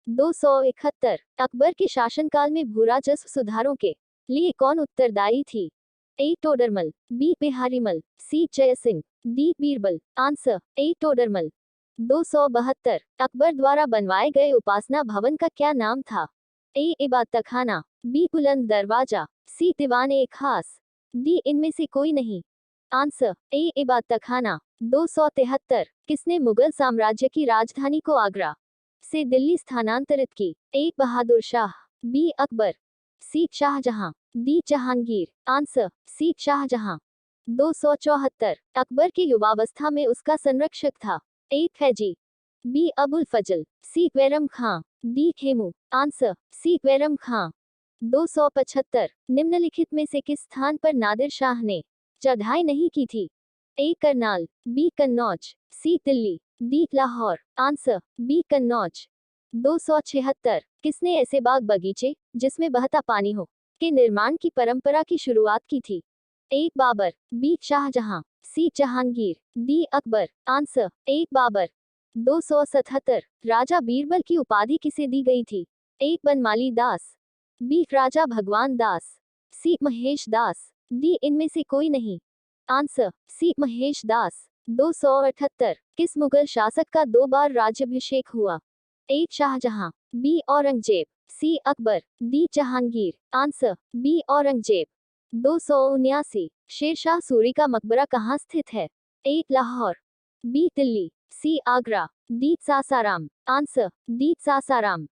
271। अकबर के शासनकाल में भू राजस्व सुधारों के लिए कौन उत्तरदायी थी? A Todarmal, B Biharimal, C Jaisingh, D Birbal. Answer A Todarmal. 272। अकबर द्वारा बनवाए गए उपासना भवन का क्या नाम था? ए इबादतखाना, बी बुलंद दरवाजा, सी दीवान ए खास, डी इनमें से कोई नहीं। आंसर ए इबादतखाना। 273। किसने मुगल साम्राज्य की राजधानी को आगरा से दिल्ली स्थानांतरित की? A Bahadur Shah, B Akbar, C Shahjahan, D Jahangir. Answer C Shahjahan. 274। Akbar की युवावस्था में उसका संरक्षक था? A Faizi, B Abul Fazal, C Bairam Khan, D Khemu. Answer C Bairam Khan. 275। निम्नलिखित में से किस स्थान पर नादिर शाह ने चढ़ाई नहीं की थी? A Karnal, B Kannauj, C Delhi, D Lahore. Answer B Kannauj. 276। किसने ऐसे बाग बगीचे जिसमें बहता पानी हो के निर्माण की परंपरा की शुरुआत की थी? A Babar, B Shahjahan, C Jahangir, D Akbar. Answer A Babar. 277। Raja Birbal की उपाधि किसे दी गई थी? ए बनमाली दास, बी राजा भगवान दास, सी महेश दास, डी इनमें से कोई नहीं। Answer C Mahesh Das. 278। किस मुगल शासक का 2 बार राज्याभिषेक हुआ? A Shahjahan, B Aurangzeb, C Akbar, D Jahangir. Answer B Aurangzeb. 279। Sher Shah का मकबरा कहाँ स्थित है? A Lahore, B Delhi, C Agra, D Sasaram. Answer D Sasaram.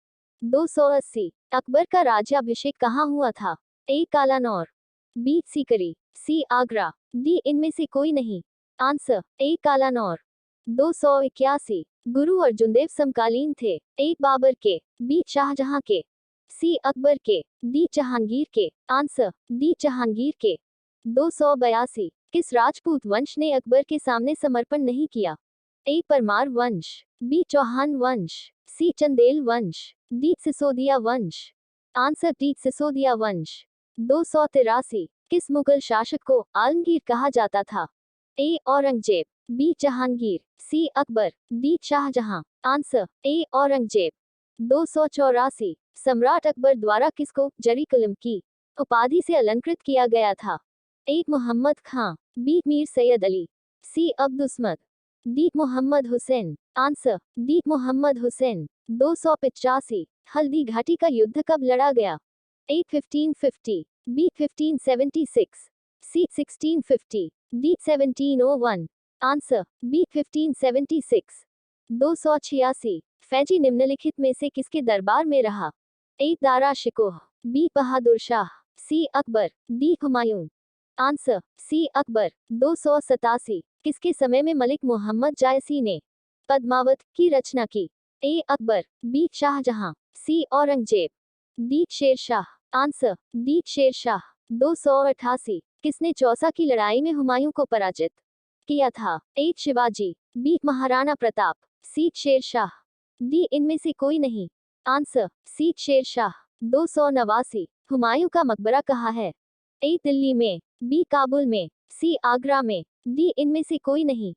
280। Akbar का राज्याभिषेक कहाँ हुआ था? A Kalanaur, B Sikri, C Agra, D इनमें से कोई नहीं। Answer A Kalanaur. 281। गुरु अर्जुन देव समकालीन थे? ए बाबर के, बी शाहजहां के, सी अकबर के, डी जहांगीर के। आंसर डी जहांगीर के। 282। किस राजपूत वंश ने अकबर के सामने समर्पण नहीं किया? ए परमार वंश, बी चौहान वंश, सी चंदेल वंश, डी सिसोदिया वंश। आंसर डी सिसोदिया वंश। 283। किस मुगल शासक को आलमगीर कहा जाता था? A Aurangzeb, B Jahangir, C Akbar, D Shahjahan. Answer A Aurangzeb. 284। सम्राट अकबर द्वारा किसको जरी कलम की उपाधि से अलंकृत किया गया था? A Mohammad Khan, B Mir Sayyid Ali, C Abdus Samad, D Mohammad Hussain. Answer D Mohammad Hussain. 285। Haldi Ghati का युद्ध कब लड़ा गया? A 1550, B 1576, C 1650, D 1701। Answer B 1576। 286। Faizi निम्नलिखित में से किसके दरबार में रहा? A Dara Shikoh, B Bahadur Shah, C Akbar, D Humayun. Answer C Akbar. 287। किसके समय में मलिक मोहम्मद जायसी ने पद्मावत की रचना की? A Akbar, B Shahjahan, C Aurangzeb, D Sher Shah. Answer D Sher Shah. 288। किसने चौसा की लड़ाई में हुमायूं को पराजित किया था? ए शिवाजी, बी महाराणा प्रताप, सी शेरशाह, डी इनमें से कोई नहीं। आंसर सी शेरशाह। 289। हुमायूं का मकबरा कहाँ है? ए दिल्ली में, बी काबुल में, सी आगरा में, डी इनमें से कोई नहीं।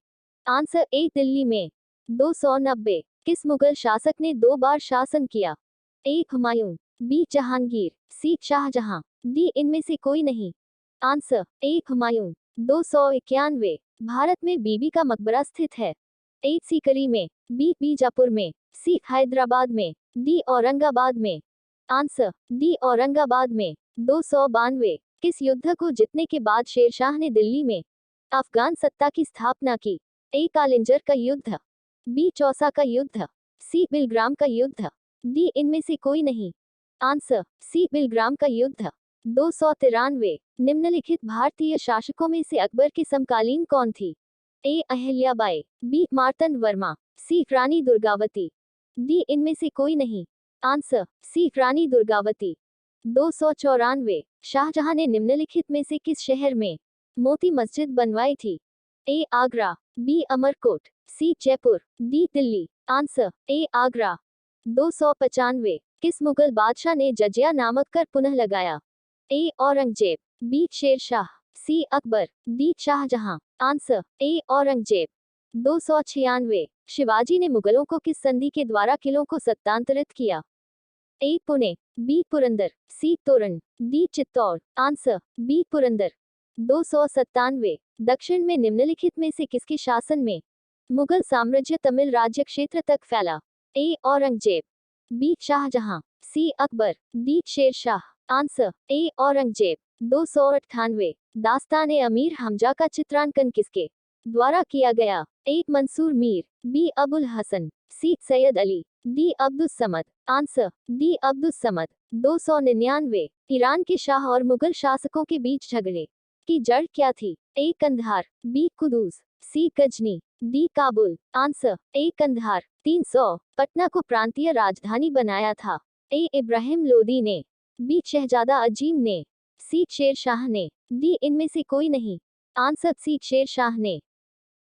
आंसर ए दिल्ली में। 290। किस मुगल शासक ने 2 बार शासन किया? ए हुमायूं, बी जहांगीर, सी शाहजहां, डी इनमें से कोई नहीं। आंसर ए हुमायूं। 291। भारत में बीबी का मकबरा स्थित है? ए सीकरी में, बी बीजापुर में, सी हैदराबाद में, डी औरंगाबाद में। आंसर डी औरंगाबाद में। 292। किस युद्ध को जीतने के बाद शेरशाह ने दिल्ली में अफगान सत्ता की स्थापना की? ए कालिंजर का युद्ध, बी चौसा का युद्ध, सी बिलग्राम का युद्ध, डी इनमें से कोई नहीं। आंसर सी बिलग्राम का युद्ध। 293। निम्नलिखित भारतीय शासकों में से अकबर के समकालीन कौन थी? ए अहिल्याबाई, बी मार्तंड वर्मा, सी रानी दुर्गावती, डी इनमें से कोई नहीं। आंसर सी रानी दुर्गावती। 294। शाहजहां ने निम्नलिखित में से किस शहर में मोती मस्जिद बनवाई थी? A Agra, B Amarkot, C Jaipur, D Delhi. Answer A Agra. 295। किस मुगल बादशाह ने जजिया नामक कर पुनः लगाया? A Aurangzeb, B Sher Shah, C Akbar, D Shahjahan. Answer A Aurangzeb. 296। Shivaji ने मुगलों को किस संधि के द्वारा किलों को सत्तांतरित किया? A Pune, B Purandar, C Toran, D Chittor. Answer B Purandar. 297। दक्षिण में निम्नलिखित में से किसके शासन में मुगल साम्राज्य तमिल राज्य क्षेत्र तक फैला? A Aurangzeb, B Shahjahan, C Akbar, D Sher Shah. Answer A Aurangzeb. 298। दास्तान-ए अमीर हमजा का चित्रांकन किसके द्वारा किया गया? A Mansur Mir, B Abul Hasan, C Syed Ali, D Abdus Samad. Answer D Abdus Samad. 299। Iran के शाह और मुगल शासकों के बीच झगड़े की जड़ क्या थी? A Kandahar, B Kudus, C Ghazni, D Kabul. Answer A Kandahar. 300। Patna को प्रांतीय राजधानी बनाया था? ए इब्राहिम लोदी ने, बी शहजादा अजीम ने, सी शेरशाह ने, डी इनमें से कोई नहीं। आंसर सी शेरशाह ने।